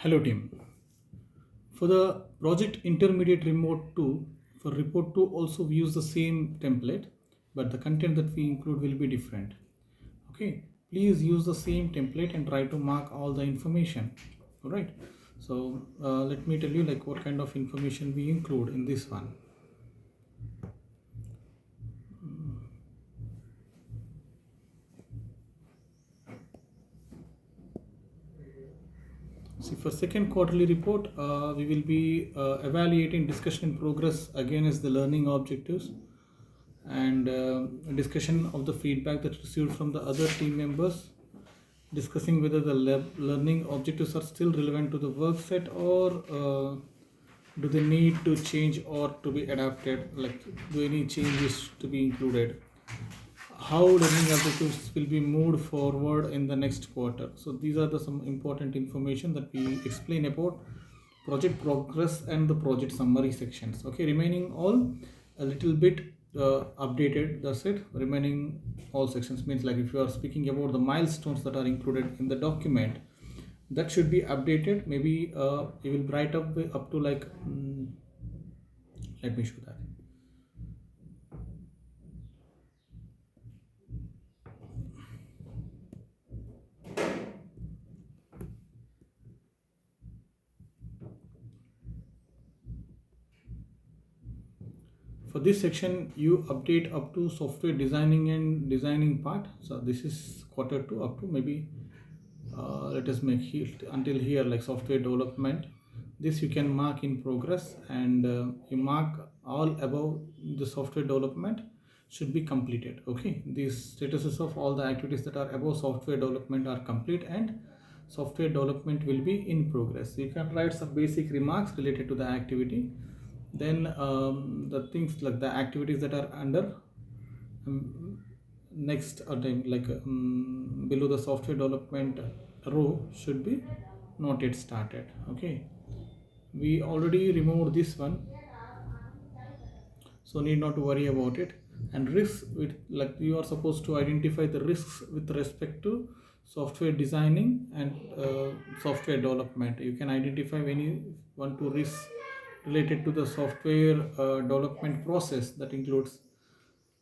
Hello team. For the project intermediate remote 2, for report 2 also we use the same template, but the content that we include will be different. Okay, please use the same template and try to mark all the information. All right. So let me tell you like what kind of information we include in this one. See, for second quarterly report, we will be evaluating discussion in progress again as the learning objectives and discussion of the feedback that received from the other team members, discussing whether the learning objectives are still relevant to the work set or do they need to change or to be adapted, like do any changes to be included, how learning objectives will be moved forward in the next quarter. So these are the some important information that we explain about project progress and the project summary sections. Okay, remaining all a little bit updated, that's it. Remaining all sections means like if you are speaking about the milestones that are included in the document, that should be updated. Maybe you will write up to like let me show that. For this section, you update up to software designing and designing part. So this is quarter two up to maybe let us make it until here like software development. This you can mark in progress and you mark all above the software development should be completed. Okay, these statuses of all the activities that are above software development are complete and software development will be in progress. You can write some basic remarks related to the activity. Then the things like the activities that are under next time like below the software development row should be not yet started. Okay, we already removed this one, so need not to worry about it. And risks, with like you are supposed to identify the risks with respect to software designing and software development. You can identify when you want to risk related to the software development process. That includes,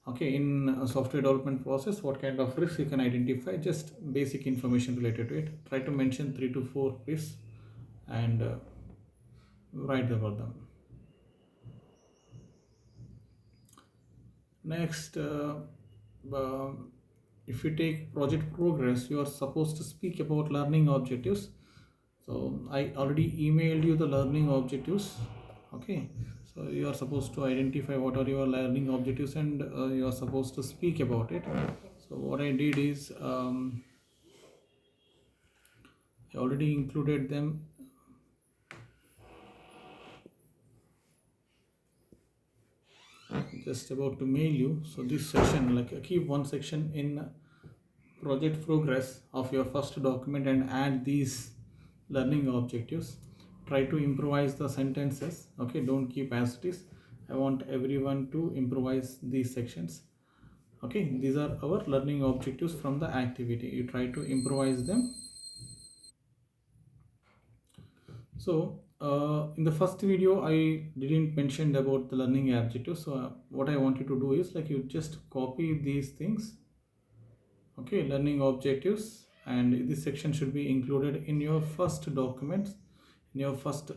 okay, in a software development process what kind of risks you can identify, just basic information related to it. Try to mention 3 to 4 risks and write about them. Next, uh, if you take project progress, you are supposed to speak about learning objectives. So I already emailed you the learning objectives. Okay, so you are supposed to identify what are your learning objectives and you are supposed to speak about it. So what I did is I already included them. Just about to mail you. So this section, like keep one section in project progress of your first document and add these learning objectives. Try to improvise the sentences. Okay, don't keep as it is. I want everyone to improvise these sections. Okay, these are our learning objectives from the activity. You try to improvise them. So in the first video I didn't mention about the learning objectives. So what I want you to do is like you just copy these things. Okay, learning objectives, and this section should be included in your first documents, in your first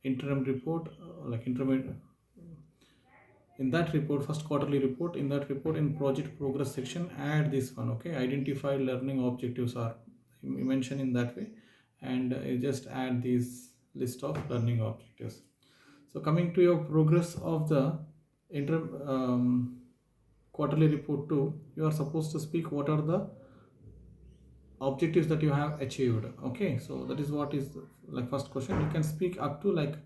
interim report, like intermediate in that report, first quarterly report. In that report, in project progress section, add this one. Okay, identify learning objectives are you mention in that way, and you just add these list of learning objectives. So coming to your progress of the interim quarterly report 2, you are supposed to speak what are the objectives that you have achieved. Okay, so that is what is like first question. You can speak up to like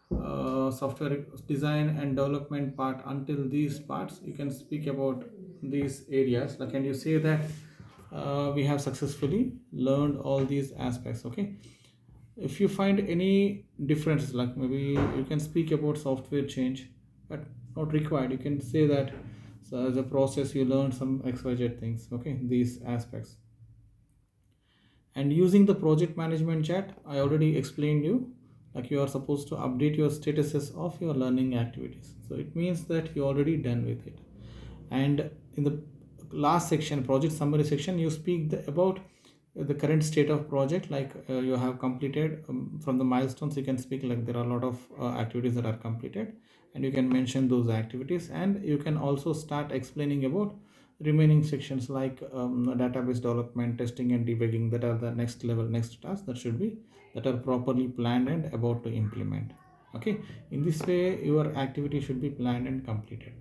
software design and development part. Until these parts you can speak about these areas, like, and you say that we have successfully learned all these aspects. Okay, if you find any difference, like maybe you can speak about software change, but not required. You can say that, so as a process you learned some xyz things. Okay, these aspects. And using the project management chat, I already explained you, like you are supposed to update your statuses of your learning activities. So it means that you already done with it. And in the last section, project summary section, you speak about the current state of project, like you have completed from the milestones. You can speak like there are a lot of activities that are completed, and you can mention those activities, and you can also start explaining about remaining sections like database development, testing and debugging, that are the next level, next task that should be, that are properly planned and about to implement. Okay, in this way your activity should be planned and completed.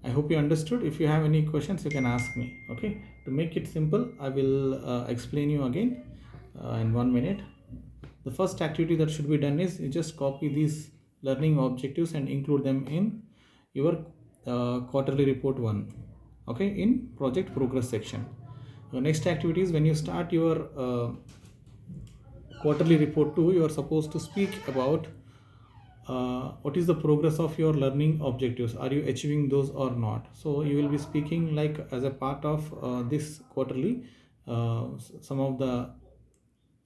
I hope you understood. If you have any questions, you can ask me. Okay. To make it simple, I will explain you again in 1 minute. The first activity that should be done is you just copy these learning objectives and include them in your quarterly report one. Okay, in project progress section. The next activity is when you start your quarterly report 2, you are supposed to speak about what is the progress of your learning objectives, are you achieving those or not. So you will be speaking like as a part of this quarterly, some of the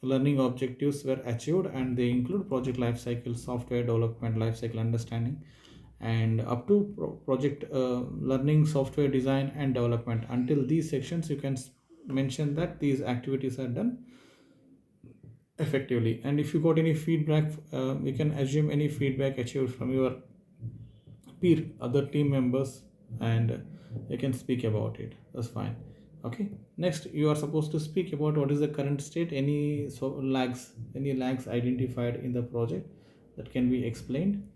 learning objectives were achieved, and they include project life cycle, software development life cycle understanding, and up to project learning, software design and development. Until these sections you can mention that these activities are done effectively. And if you got any feedback, you can assume any feedback achieved from your peer, other team members, and you can speak about it. That's fine. Okay, next you are supposed to speak about what is the current state, any lags identified in the project that can be explained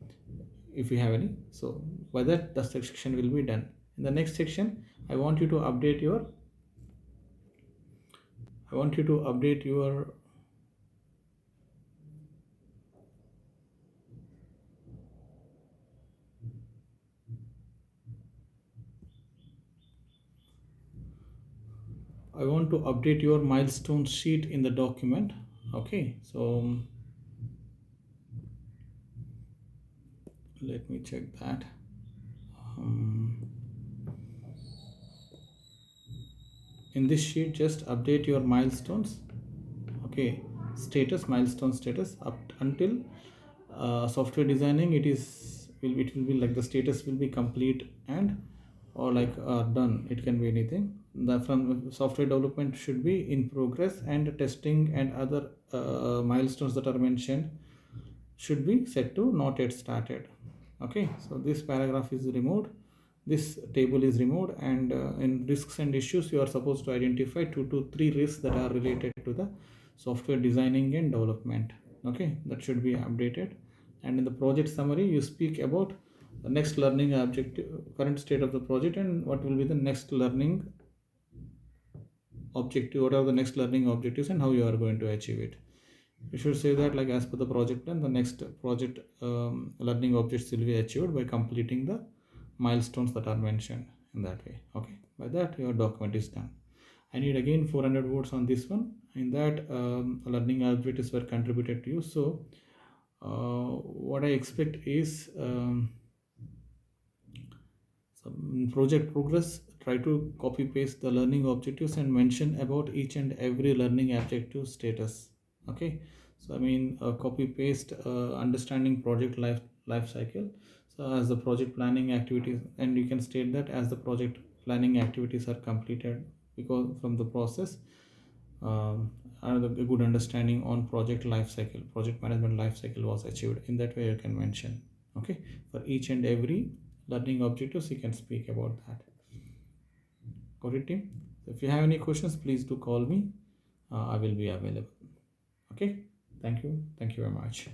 if you have any. So by that, the section will be done. In the next section, i want you to update your I want you to update your I want to update your milestone sheet in the document. Okay, so let me check that. um, in this sheet, just update your milestones. Okay, status, milestone status up until software designing. It will be like the status will be complete and or like done. It can be anything. The from software development should be in progress, and testing and other milestones that are mentioned should be set to not yet started. Okay, so this paragraph is removed, this table is removed, and in risks and issues, you are supposed to identify 2 to 3 risks that are related to the software designing and development. Okay, that should be updated. And in the project summary, you speak about the next learning objective, current state of the project, and what will be the next learning objective, what are the next learning objectives, and how you are going to achieve it. You should say that like as per the project plan, the next project learning objects will be achieved by completing the milestones that are mentioned in that way. Okay, by that your document is done. I need again 400 words on this one. In that, learning objectives were contributed to you. So what I expect is some project progress. Try to copy paste the learning objectives and mention about each and every learning objective status. Okay, so I mean copy paste understanding project life cycle. So as the project planning activities, and you can state that as the project planning activities are completed, because from the process, and a good understanding on project life cycle, project management life cycle was achieved. In that way you can mention. Okay, for each and every learning objectives you can speak about that. Got it, team? So if you have any questions, please do call me. I will be available. Okay, thank you very much.